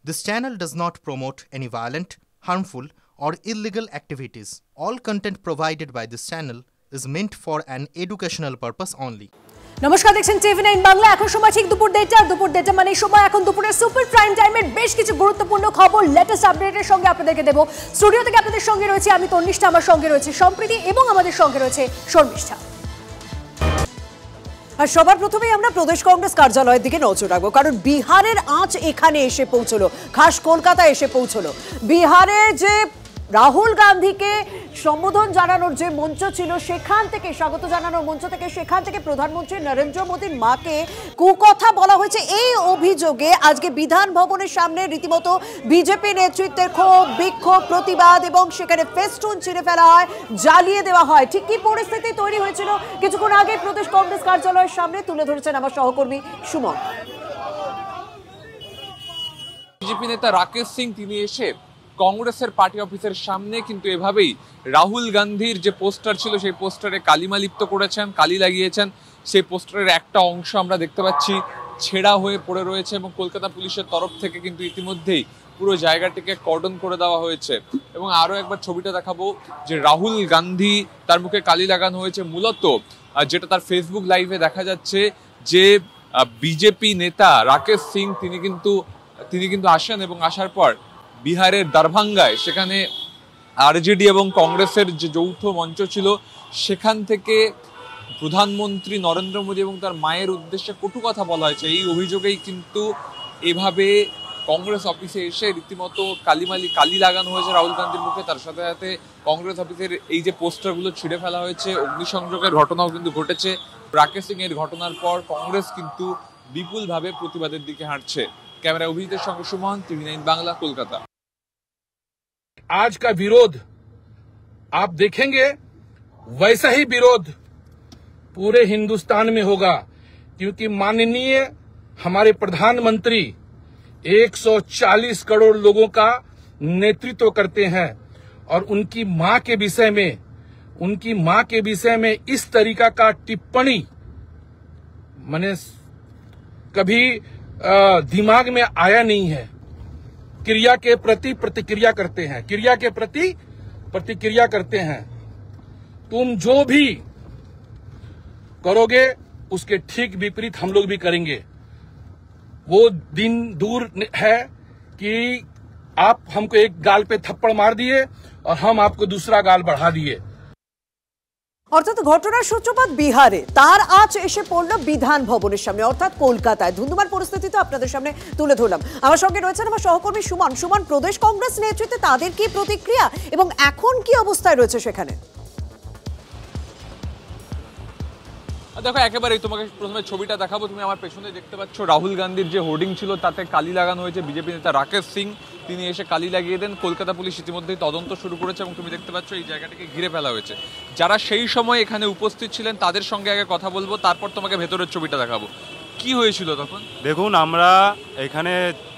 This channel does not promote any violent, harmful, or illegal activities. All content provided by this channel is meant for an educational purpose only. নমস্কার, দেখছেন টিভি9 বাংলা। এখন সময় ঠিক দুপুর 1:30 মানে সময় এখন দুপুরের সুপার প্রাইম টাইমের বেশ কিছু গুরুত্বপূর্ণ খবর লেটেস্ট আপডেটের সঙ্গে আপনাদেরকে দেব। স্টুডিও থেকে আপনাদের সঙ্গে রয়েছে আমি তন্নিষ্ঠা, আমার সঙ্গে রয়েছে সম্প্রীতি এবং আমাদের সঙ্গে রয়েছে শর্মিষ্ঠা। আর সবার প্রথমেই আমরা প্রদেশ কংগ্রেস কার্যালয়ের দিকে নজর রাখবো, কারণ বিহারের আঁচ এখানে এসে পৌঁছলো, খাস কলকাতা এসে পৌঁছলো। বিহারে যে রাহুল গান্ধীকে সম্বোধন জানানোর যে মঞ্চ ছিল সেখান থেকে, স্বাগত জানানোর মঞ্চ থেকে, সেখান থেকে প্রধানমন্ত্রী নরেন্দ্র মোদীর মাকে কুকথা বলা হয়েছে। এই অভিযোগে আজকে বিধান ভবনের সামনে রীতিমতো বিজেপি নেতৃত্বের ক্ষোভ, বিক্ষোভ, প্রতিবাদ এবং সেখানে ফেস্টুন ছিঁড়ে ফেলা হয়, জ্বালিয়ে দেওয়া হয়। ঠিক কি পরিস্থিতি তৈরি হয়েছিল কিছুক্ষণ আগে প্রদেশ কংগ্রেস কার্যালয়ের সামনে তুলে ধরেছেন আমার সহকর্মী সুমন। বিজেপি নেতা রাকেশ সিং তিনি এসে কংগ্রেসের পার্টি অফিসের সামনে কিন্তু এভাবেই রাহুল গান্ধীর যে পোস্টার ছিল সেই পোস্টারে কালিমা লিপ্ত করেছেন, কালি লাগিয়েছেন। সেই পোস্টারের একটা অংশ আমরা দেখতে পাচ্ছি ছেঁড়া হয়ে পড়ে রয়েছে এবং কলকাতা পুলিশের তরফ থেকে কিন্তু ইতিমধ্যেই পুরো জায়গাটিকে কর্ডন করে দেওয়া হয়েছে। এবং আরো একবার ছবিটা দেখাবো যে রাহুল গান্ধী তার মুখে কালি লাগানো হয়েছে। মূলত যেটা তার ফেসবুক লাইভে দেখা যাচ্ছে যে বিজেপি নেতা রাকেশ সিং তিনি কিন্তু আসেন এবং আসার পর বিহারের দরভঙ্গায় সেখানে আরজেডি এবং কংগ্রেসের যে যৌথ মঞ্চ ছিল সেখান থেকে প্রধানমন্ত্রী নরেন্দ্র মোদী এবং তার মায়ের উদ্দেশ্যে কটু কথা বলা হয়েছে। এই অভিযোগেই কিন্তু এভাবে কংগ্রেস অফিসে এসে রীতিমতো কালি লাগানো হয়েছে রাহুল গান্ধীর মুখে। তার সাথে সাথে কংগ্রেস অফিসের এই যে পোস্টারগুলো ছিঁড়ে ফেলা হয়েছে, অগ্নিসংযোগের ঘটনাও কিন্তু ঘটেছে। রাকেশ সিং এর ঘটনার পর কংগ্রেস কিন্তু বিপুলভাবে প্রতিবাদের দিকে হাঁটছে। कैमरा अभिजीत संगे सुमन, टीवी9 बांग्ला, कोलकाता। आज का विरोध आप देखेंगे वैसा ही विरोध पूरे हिंदुस्तान में होगा, क्योंकि माननीय हमारे प्रधानमंत्री 140 करोड़ लोगों का नेतृत्व करते हैं और उनकी मां के विषय में इस तरीका का टिप्पणी मैंने कभी दिमाग में आया नहीं है। क्रिया के प्रति प्रतिक्रिया करते हैं, क्रिया के प्रति प्रतिक्रिया करते हैं। तुम जो भी करोगे उसके ठीक विपरीत हम लोग भी करेंगे। वो दिन दूर है कि आप हमको एक गाल पे थप्पड़ मार दिए और हम आपको दूसरा गाल बढ़ा दिए। অর্থাৎ ঘটনার সূত্রপাত বিহারে, তার আজ এসে পড়লো বিধান ভবনের সামনে অর্থাৎ কলকাতায়। ধুন্ধুমার পরিস্থিতি তো আপনাদের সামনে তুলে ধরলাম। আমার সঙ্গে রয়েছেন আমার সহকর্মী সুমন। সুমন, প্রদেশ কংগ্রেস নেতৃত্বে তাদের কি প্রতিক্রিয়া এবং এখন কি অবস্থায় রয়েছে সেখানে? দেখো, একেবারেই তোমাকে প্রথমে ছবিটা দেখাবো। তুমি আমার পেছনে দেখতে পাচ্ছ রাহুল গান্ধীর যে হোর্ডিং ছিল তাতে কালি লাগানো হয়েছে। বিজেপি নেতা রাকেশ সিং তিনি এসে কালি লাগিয়ে দেন। কলকাতা পুলিশ ইতিমধ্যেই তদন্ত শুরু করেছে এবং তুমি দেখতে পাচ্ছ এই জায়গাটাকে ঘিরে ফেলা হয়েছে। যারা সেই সময় এখানে উপস্থিত ছিলেন তাদের সঙ্গে আগে কথা বলবো, তারপর তোমাকে ভেতরের ছবিটা দেখাবো। কি হয়েছিল তখন? দেখুন, আমরা এখানে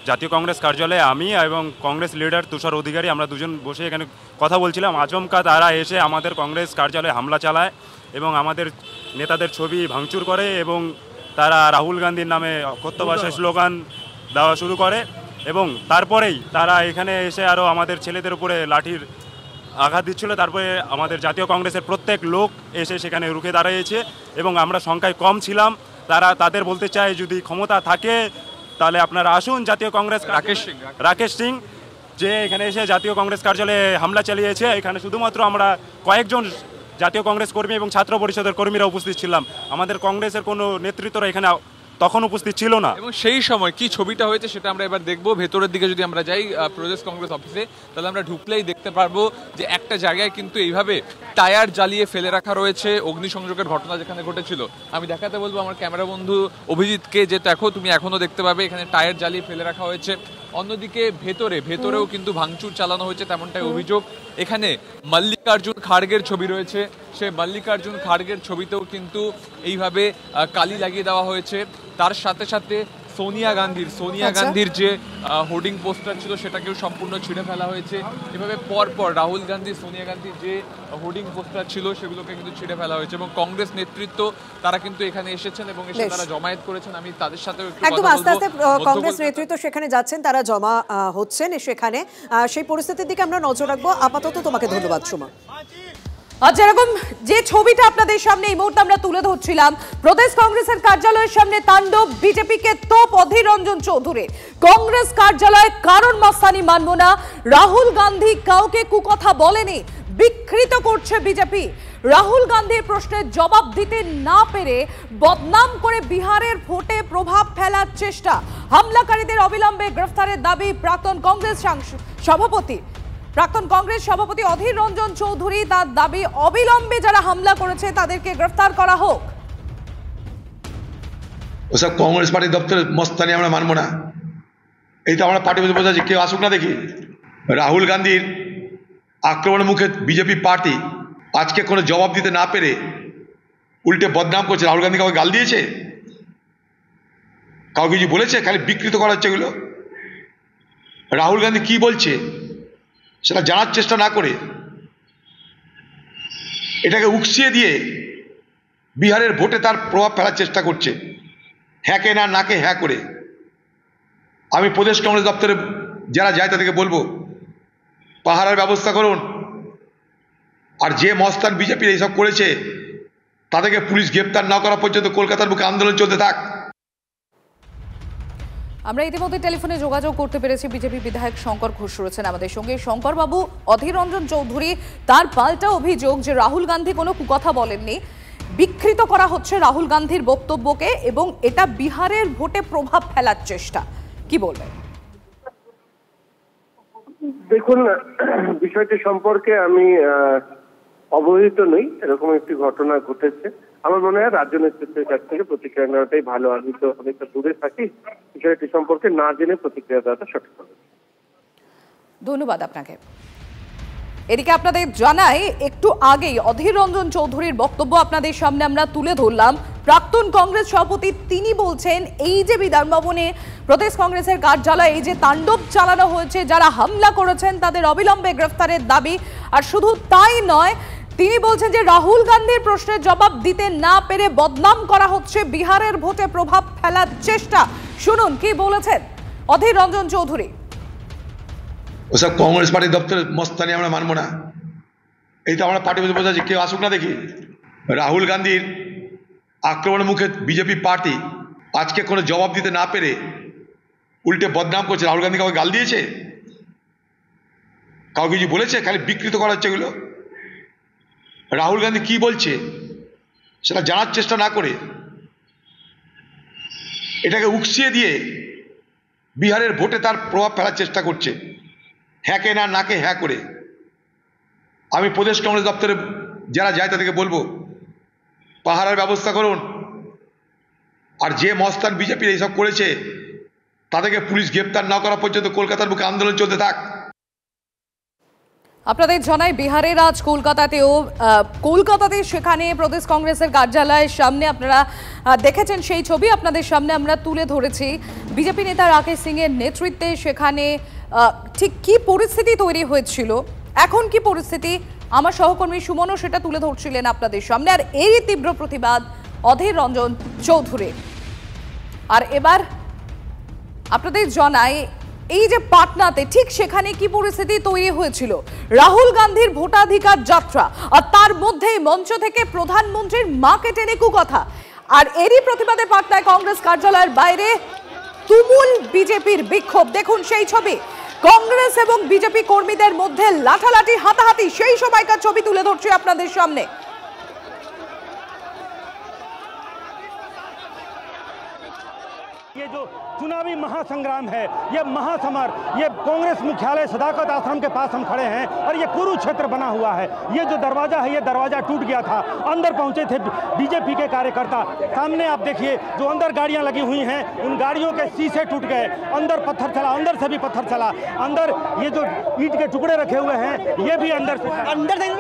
জাতীয় কংগ্রেস কার্যালয়ে আমি এবং কংগ্রেস লিডার তুষার অধিকারী আমরা দুজন বসে এখানে কথা বলছিলাম। আচমকা তারা এসে আমাদের কংগ্রেস কার্যালয়ে হামলা চালায় এবং আমাদের নেতাদের ছবি ভাঙচুর করে এবং তারা রাহুল গান্ধীর নামে অকথ্য ভাষায় স্লোগান দেওয়া শুরু করে এবং তারপরেই তারা এখানে এসে আরও আমাদের ছেলেদের উপরে লাঠির আঘাত দিচ্ছিল। তারপরে আমাদের জাতীয় কংগ্রেসের প্রত্যেক লোক এসে সেখানে রুখে দাঁড়িয়েছে এবং আমরা সংখ্যায় কম ছিলাম। তাদের বলতে চাই, যদি ক্ষমতা থাকে তাহলে আপনারা আসুন। জাতীয় কংগ্রেস রাকেশ সিং যে এখানে এসে জাতীয় কংগ্রেস কার্যালয়ে হামলা চালিয়েছে, এখানে শুধুমাত্র আমরা কয়েকজন জাতীয় কংগ্রেস কর্মী এবং ছাত্র পরিষদের কর্মীরা উপস্থিত ছিলাম। আমাদের কংগ্রেসের কোনো নেতৃত্বরা এখানে তখন উপস্থিত ছিল না। এবং সেই সময় কি ছবিটা হয়েছে সেটা আমরা এবার দেখবো। ভেতরের দিকে যদি আমরা যাই প্রদেশ কংগ্রেস অফিসে, তাহলে আমরা ঢুকলেই দেখতে পারবো যে একটা জায়গায় কিন্তু এইভাবে টায়ার জ্বালিয়ে ফেলে রাখা রয়েছে। অগ্নিসংযোগের ঘটনা যেখানে ঘটেছিল, আমি দেখাতে বলবো আমার ক্যামেরা বন্ধু অভিজিৎকে যে দেখো, তুমি এখনো দেখতে পাবে এখানে টায়ার জ্বালিয়ে ফেলে রাখা হয়েছে। অন্যদিকে ভেতরেও কিন্তু ভাঙচুর চালানো হয়েছে, তেমনটাই অভিযোগ। এখানে মল্লিকার্জুন খাড়গের ছবি রয়েছে, সেই মল্লিকার্জুন খাড়গের ছবিতেও কিন্তু এইভাবে কালি লাগিয়ে দেওয়া হয়েছে। তার সাথে সাথে সোনিয়া গান্ধীর যে হোর্ডিং পোস্টার ছিল সেটাকেও সম্পূর্ণ ছিঁড়ে ফেলা হয়েছে। এভাবে পরপর রাহুল গান্ধী, সোনিয়া গান্ধীর যে হোর্ডিং পোস্টার ছিল সেগুলোকে কিন্তু ছিঁড়ে ফেলা হয়েছে এবং কংগ্রেস নেতৃত্ব তারা কিন্তু এখানে এসেছেন এবং এসে তারা জমায়েত করেছেন। আমি তাদের সাথেও একদম আস্তে আস্তে কংগ্রেস নেতৃত্ব সেখানে যাচ্ছেন, তারা জমা হচ্ছেন সেখানে। সেই পরিস্থিতির দিকে আমরা নজর রাখবো। আপাতত তোমাকে ধন্যবাদ সুমা। আর যেরকম যে ছবিটা আপনাদের সামনে এই মুহূর্তে আমরা তুলে ধরছিলাম, প্রদেশ কংগ্রেসের কার্যালয়ের সামনে তাণ্ডব বিজেপিকে তোপ অধীর রঞ্জন চৌধুরী। কংগ্রেস কার্যালয়ে কারণ মাস্তানি মানব না, রাহুল গান্ধী কাউকে কুকথা বলেনি, বিকৃত করছে বিজেপি। রাহুল গান্ধীর প্রশ্নের জবাব দিতে না পেরে বদনাম করে বিহারের ভোটে প্রভাব ফেলার চেষ্টা। হামলাকারীদের অবিলম্বে গ্রেফতারের দাবি প্রাক্তন কংগ্রেস সভাপতি অধীর রঞ্জন চৌধুরী। তার দাবি অবিলম্বে যারা হামলা করেছে তাদেরকে গ্রেফতার করা হোক। ওসব কংগ্রেস পার্টির দপ্তরের মস্তানি আমরা মানবো না। এই তো আমরা পার্টি বসে বসে আছি, কেউ আসুক না দেখি। রাহুল গান্ধীর আক্রমণের মুখে বিজেপি পার্টি আজকে কোনো জবাব দিতে না পেরে উল্টে বদনাম করছে। রাহুল গান্ধী কাউকে গাল দিয়েছে, কাউকে কিছু বলেছে? খালি বিকৃত করা হচ্ছে এগুলো। রাহুল গান্ধী কি বলছে সেটা জানার চেষ্টা না করে এটাকে উকসিয়ে দিয়ে বিহারের ভোটে তার প্রভাব ফেলার চেষ্টা করছে, হ্যাঁকে না নাকে হ্যাঁ করে। আমি প্রদেশ কংগ্রেস দপ্তরে যারা যায় তাদেরকে বলবো, পাহারার ব্যবস্থা করুন। আর যে মস্তান বিজেপির এইসব করেছে তাদেরকে পুলিশ গ্রেপ্তার না করা পর্যন্ত কলকাতার বুকে আন্দোলন চলতে থাক। আমরা ইতিমধ্যে টেলিফোনে যোগাযোগ করতে পেরেছি, বিজেপি বিধায়ক শঙ্কর ঘোষ রয়েছেন আমাদের সঙ্গে। শঙ্কর বাবু, অধীর রঞ্জন চৌধুরী তার পাল্টা অভিযোগ যে রাহুল গান্ধী কোনো কুকথা বলেননি, বিকৃত করা হচ্ছে রাহুল গান্ধীর বক্তব্যকে এবং এটা বিহারের ভোটে প্রভাব ফেলার চেষ্টা। কি বলবেন? দেখুন, বিষয়টি সম্পর্কে আমি অবহিত নই। এরকম একটি ঘটনা ঘটেছে। আমার মনে হয় রাজ্য নেতৃত্বের কাছ থেকে প্রতিক্রিয়া নেওয়াটাই ভালো। আমি তো অনেকটা দূরে থাকি, বিষয়টি সম্পর্কে না জেনে প্রতিক্রিয়া দেওয়াটা সঠিক হবে। ধন্যবাদ আপনাকে। এদিকে আপনাদের জানাই, একটু আগেই অধীর রঞ্জন চৌধুরীর বক্তব্য আপনাদের সামনে আমরা তুলে ধরলাম। প্রাক্তন কংগ্রেস সভাপতি তিনি বলছেন, এই যে বিধানভবনে প্রদেশ কংগ্রেসের কার্যালয়ে এই যে তাণ্ডব চালানো হয়েছে, যারা হামলা করেছেন তাদের অবিলম্বে গ্রেফতারের দাবি। আর শুধু তাই নয়, তিনি বলছেন যে রাহুল গান্ধীর প্রশ্নের জবাব দিতে না পেরে বদনাম করা হচ্ছে, বিহারের ভোটে প্রভাব ফেলার চেষ্টা। শুনুন কি বলেছেন অধীর রঞ্জন চৌধুরী। ওসব কংগ্রেস পার্টির দপ্তরের মস্তানি আমরা মানবো না। এই তো আমরা পার্টি বসে বসে আছি, কেউ আসুক না দেখি। রাহুল গান্ধীর আক্রমণের মুখে বিজেপি পার্টি আজকে কোনো জবাব দিতে না পেরে উল্টে বদনাম করছে। রাহুল গান্ধী কাউকে গাল দিয়েছে, কাউকে কিছু বলেছে? খালি বিকৃত করা হচ্ছে এগুলো। রাহুল গান্ধী কি বলছে সেটা জানার চেষ্টা না করে এটাকে উকসিয়ে দিয়ে বিহারের ভোটে তার প্রভাব ফেলার চেষ্টা করছে, হ্যাঁকে না নাকে হ্যাঁ করে। আমি প্রদেশ কংগ্রেস দপ্তরে যারা যায় তাদেরকে বলবো, পাহারার ব্যবস্থা করুন। আর যে মস্তান বিজেপির এইসব করেছে তাদেরকে পুলিশ গ্রেপ্তার না করা পর্যন্ত কলকাতার বুকে আন্দোলন চলতে থাক। আপনাদের জানাই, বিহারের আজ কলকাতাতে সেখানে প্রদেশ কংগ্রেসের কার্যালয়ের সামনে আপনারা দেখেছেন সেই ছবি আপনাদের সামনে আমরা তুলে ধরেছি। বিজেপি নেতা রাকেশ সিং এর নেতৃত্বে সেখানে ঠিক কি পরিস্থিতি তৈরি হয়েছিল, এখন কি পরিস্থিতি, আমার সহকর্মী সুমনও সেটা তুলে ধরছিলেন আপনাদের সামনে। আর এরই তীব্র প্রতিবাদ অধীর রঞ্জন চৌধুরী। আর এবার আপনাদের জানাই, এই যে পাটনাতে ঠিক সেখানে কি পরিস্থিতি তৈরি হয়েছিল, রাহুল গান্ধীর ভোটাধিকার যাত্রা, আর তার মধ্যেই মঞ্চ থেকে প্রধানমন্ত্রীর মাকে টেনে কুকথা। আর এরই প্রতিবাদে পাটনায় কংগ্রেস কার্যালয়ের বাইরে তুমুল বিজেপির বিক্ষোভ। দেখুন সেই ছবি, কংগ্রেস এবং বিজেপি কর্মীদের মধ্যে লাঠালাঠি, হাতাহাতি, সেই সময়কার ছবি তুলে ধরছি আপনাদের সামনে। ये जो चुनावी महासंग्राम है, ये महासमर, ये कांग्रेस मुख्यालय सदाकत आश्रम के पास हम खड़े हैं और ये कुरुक्षेत्र बना हुआ है। ये जो दरवाजा है, ये दरवाजा टूट गया था, अंदर पहुंचे थे बीजेपी के कार्यकर्ता। सामने आप देखिए जो अंदर गाड़ियां लगी हुई हैं, उन गाड़ियों के शीशे टूट गए, अंदर पत्थर चला, अंदर से भी पत्थर चला, अंदर ये जो ईंट के टुकड़े रखे हुए हैं ये भी अंदर से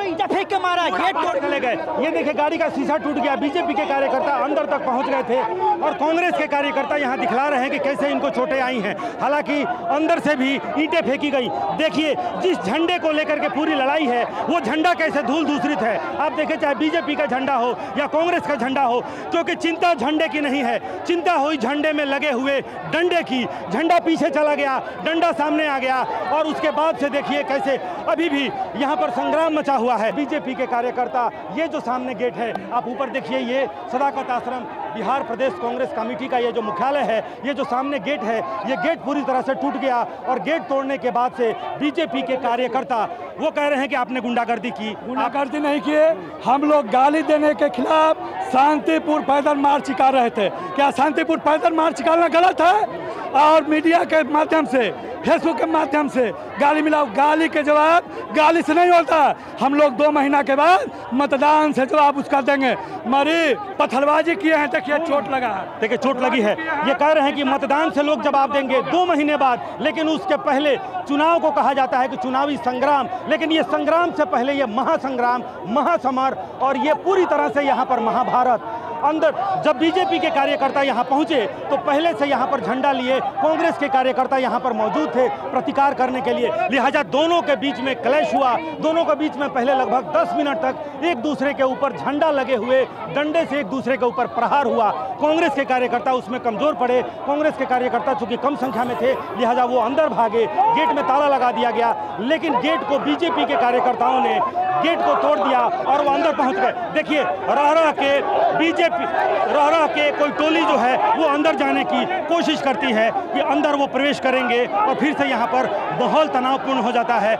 ईंटा फेंक के मारा, गेट तोड़ चले गए। ये देखिए गाड़ी का शीशा टूट गया। बीजेपी के कार्यकर्ता अंदर तक पहुंच गए थे और कांग्रेस के कार्यकर्ता यहाँ दिखाई दिखला रहे हैं कि कैसे इनको चोटें आई हैं। हालांकि अंदर से भी ईंटें फेंकी गई। देखिए जिस झंडे को लेकर के पूरी लड़ाई है वो झंडा कैसे धूल दूसरित है। आप देखें चाहे बीजेपी का झंडा हो या कांग्रेस का झंडा हो, क्योंकि चिंता झंडे की नहीं है, चिंता हुई झंडे में लगे हुए डंडे की। झंडा पीछे चला गया, डंडा सामने आ गया और उसके बाद से देखिए कैसे अभी भी यहाँ पर संग्राम मचा हुआ है। बीजेपी के कार्यकर्ता, ये जो सामने गेट है आप ऊपर देखिए, ये सदाकत आश्रम बिहार प्रदेश कांग्रेस कमेटी का ये जो मुख्यालय है, ये जो सामने गेट है, ये गेट पूरी तरह से टूट गया और गेट तोड़ने के बाद से बीजेपी के कार्यकर्ता वो कह रहे हैं कि आपने गुंडागर्दी की। गुंडागर्दी नहीं किए, हम लोग गाली देने के खिलाफ शांतिपूर्ण पैदल मार्च निकाल रहे थे। क्या शांतिपूर्ण पैदल मार्च निकालना गलत है? और मीडिया के माध्यम से, फेसबुक के माध्यम से गाली मिलाओ, गाली के जवाब गाली से नहीं होता। हम लोग 2 महीना के बाद मतदान से जवाब उसका देंगे। मरी पत्थरबाजी किए हैं, देखिए चोट लगा है, देखिए चोट लगी है। ये कह रहे हैं कि मतदान से लोग जवाब देंगे 2 महीने बाद, लेकिन उसके पहले चुनाव को कहा जाता है कि चुनावी संग्राम, लेकिन ये संग्राम से पहले ये महासंग्राम, महासमर और ये पूरी तरह से यहाँ पर महाभारत। अंदर जब बीजेपी के कार्यकर्ता यहाँ पहुंचे तो पहले से यहाँ पर झंडा लिए कांग्रेस के कार्यकर्ता यहाँ पर मौजूद थे प्रतिकार करने के लिए, लिहाजा दोनों के बीच में क्लैश हुआ। दोनों के बीच में पहले लगभग 10 मिनट तक एक दूसरे के ऊपर झंडा लगे हुए डंडे से एक दूसरे के ऊपर प्रहार हुआ। कांग्रेस के कार्यकर्ता उसमें कमजोर पड़े। कांग्रेस के कार्यकर्ता चूंकि कम संख्या में थे लिहाजा वो अंदर भागे, गेट में ताला लगा दिया गया, लेकिन गेट को बीजेपी के कार्यकर्ताओं ने गेट को तोड़ दिया और वो अंदर पहुंच गए। देखिए रह के बीजेपी के कोई टोली जो है वो अंदर जाने की कोशिश करती है कि अंदर वो प्रवेश करेंगे और फिर से यहाँ पर माहौल तनावपूर्ण हो जाता है।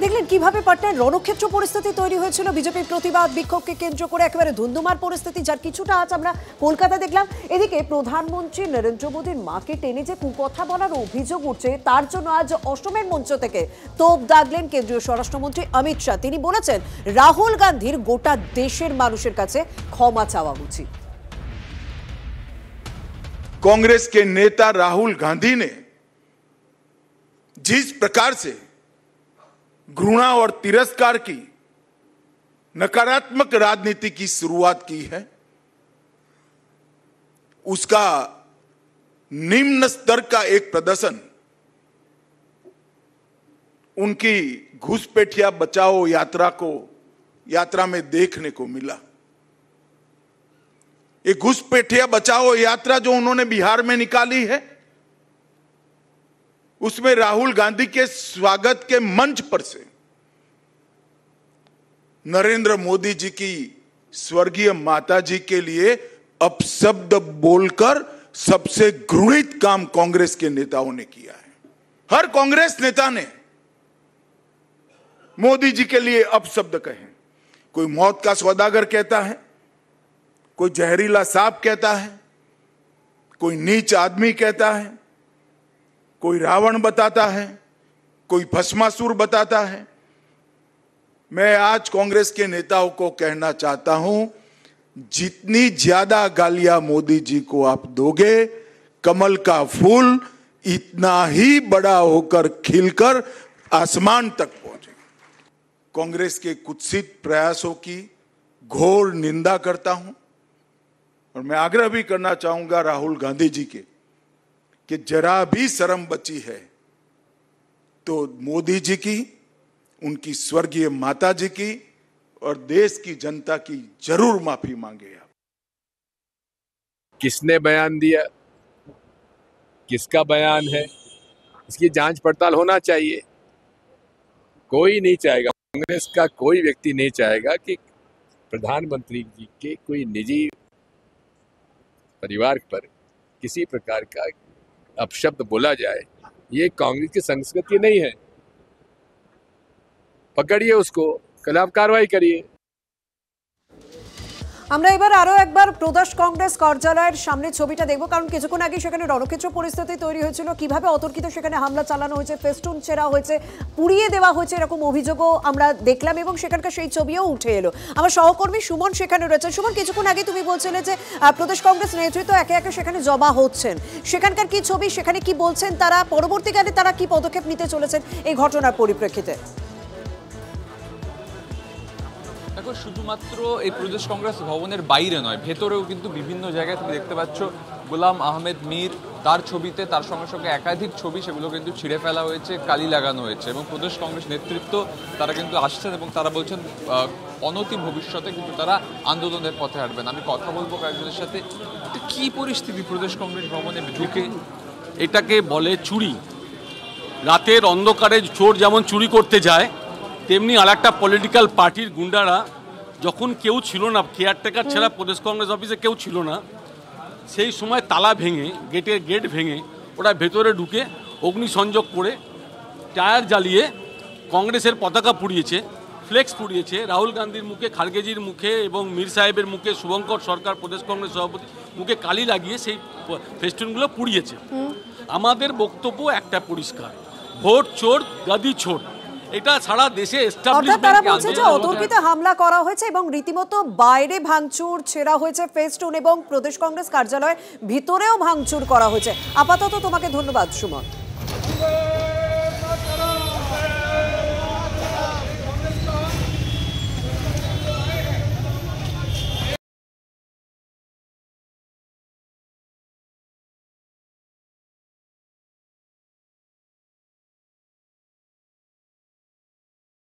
দেখলেন কিভাবে পাটনায় রণক্ষেত্র পরিস্থিতি তৈরি হয়েছিল বিজেপির প্রতিবাদ বিক্ষোভকে কেন্দ্র করে, একেবারে ধুন্ধুমার পরিস্থিতি, যার কিছুটা আজ আমরা কলকাতা দেখলাম। এদিকে প্রধানমন্ত্রী নরেন্দ্র মোদীর মাকে টেনে যে কুকথা বলার অভিযোগ উঠছে তার জন্য আজ অসমের মঞ্চ থেকে তোপ দাগলেন কেন্দ্রীয় স্বরাষ্ট্রমন্ত্রী অমিত শাহ। তিনি বলেছেন রাহুল গান্ধীর গোটা দেশের মানুষের কাছে ক্ষমা চাওয়া উচিত। कांग्रेस के नेता राहुल गांधी ने जिस प्रकार से घृणा और तिरस्कार की नकारात्मक राजनीति की शुरुआत की है, उसका निम्न स्तर का एक प्रदर्शन उनकी घुसपैठिया बचाओ यात्रा में देखने को मिला। ये घुसपैठिया बचाओ यात्रा जो उन्होंने बिहार में निकाली है, उसमें राहुल गांधी के स्वागत के मंच पर से नरेंद्र मोदी जी की स्वर्गीय माता जी के लिए अपशब्द बोलकर सबसे घृणित काम कांग्रेस के नेताओं ने किया है। हर कांग्रेस नेता ने मोदी जी के लिए अपशब्द कहे। कोई मौत का सौदागर कहता है, कोई जहरीला सांप कहता है, कोई नीच आदमी कहता है, कोई रावण बताता है, कोई भस्मासुर बताता है। मैं आज कांग्रेस के नेताओं को कहना चाहता हूं, जितनी ज्यादा गालियां मोदी जी को आप दोगे, कमल का फूल इतना ही बड़ा होकर खिलकर आसमान तक पहुंचेगा। कांग्रेस के कुत्सित प्रयासों की घोर निंदा करता हूं और मैं आग्रह भी करना चाहूंगा राहुल गांधी जी के कि जरा भी शर्म बची है तो मोदी जी की, उनकी स्वर्गीय माता जी की और देश की जनता की जरूर माफी मांगे। आप किसने बयान दिया, किसका बयान है, इसकी जांच पड़ताल होना चाहिए। कोई नहीं चाहेगा, कांग्रेस का कोई व्यक्ति नहीं चाहेगा कि प्रधानमंत्री जी के कोई निजी परिवार पर किसी प्रकार का अपशब्द बोला जाए। ये कांग्रेस की संस्कृति नहीं है। पकड़िए उसको, खिलाफ कार्रवाई करिए। আমরা এবার আরো একবার প্রদেশ কংগ্রেস কার্যালয়ের সামনে ছবিটা দেখব, কারণ কিছুক্ষণ আগে সেখানে রণক্ষেত্র পরিস্থিতি তৈরি হয়েছিল। কিভাবে অতর্কিত সেখানে হামলা চালানো হয়েছে, ফেস্টুন ছেঁড়া হয়েছে, পুড়িয়ে দেওয়া হয়েছে, এরকম অভিযোগও আমরা দেখলাম এবং সেখানকার সেই ছবিও উঠে এলো। আমার সহকর্মী সুমন সেখানে রয়েছে। সুমন, কিছুক্ষণ আগে তুমি বলছিলে যে প্রদেশ কংগ্রেস নেতৃত্ব একে একে সেখানে জমা হচ্ছেন, সেখানকার কি ছবি, সেখানে কি বলছেন তারা, পরবর্তীকালে তারা কি পদক্ষেপ নিতে চলেছেন এই ঘটনার পরিপ্রেক্ষিতে? দেখো, শুধুমাত্র এই প্রদেশ কংগ্রেস ভবনের বাইরে নয়, ভেতরেও কিন্তু বিভিন্ন জায়গায় তুমি দেখতে পাচ্ছ গোলাম আহমেদ মীর, তার ছবিতে তার সঙ্গে সঙ্গে একাধিক ছবি সেগুলো কিন্তু ছিঁড়ে ফেলা হয়েছে, কালি লাগানো হয়েছে। এবং প্রদেশ কংগ্রেস নেতৃত্ব তারা কিন্তু আসছেন এবং তারা বলছেন অনতি ভবিষ্যতে কিন্তু তারা আন্দোলনের পথে হাঁটবেন। আমি কথা বলবো কয়েকজনের সাথে। কি পরিস্থিতি প্রদেশ কংগ্রেস ভবনে ঢুকে? এটাকে বলে চুরি। রাতের অন্ধকারে চোর যেমন চুরি করতে যায়, তেমনি আর একটা পলিটিক্যাল পার্টির গুন্ডারা যখন কেউ ছিল না, কেয়ারটেকার ছাড়া প্রদেশ কংগ্রেস অফিসে কেউ ছিল না, সেই সময় তালা ভেঙে, গেট ভেঙে ওরা ভেতরে ঢুকে অগ্নিসংযোগ করে টায়ার জ্বালিয়ে কংগ্রেসের পতাকা পুড়িয়েছে, ফ্লেক্স পুড়িয়েছে, রাহুল গান্ধীর মুখে, খারগেজির মুখে এবং মীর সাহেবের মুখে, শুভঙ্কর সরকার প্রদেশ কংগ্রেস সভাপতি মুখে কালি লাগিয়ে সেই ফেস্টুনগুলো পুড়িয়েছে। আমাদের বক্তব্য একটা পরিষ্কার, ভোট চোর গাদি চোর। এটা সারা দেশে অর্থাৎ তারা বলছে যে অতর্কিত হামলা করা হয়েছে এবং রীতিমতো বাইরে ভাঙচুর ছেড়া হয়েছে ফেস্টুন, এবং প্রদেশ কংগ্রেস কার্যালয় ভিতরেও ভাঙচুর করা হয়েছে। আপাতত তোমাকে ধন্যবাদ সুমন।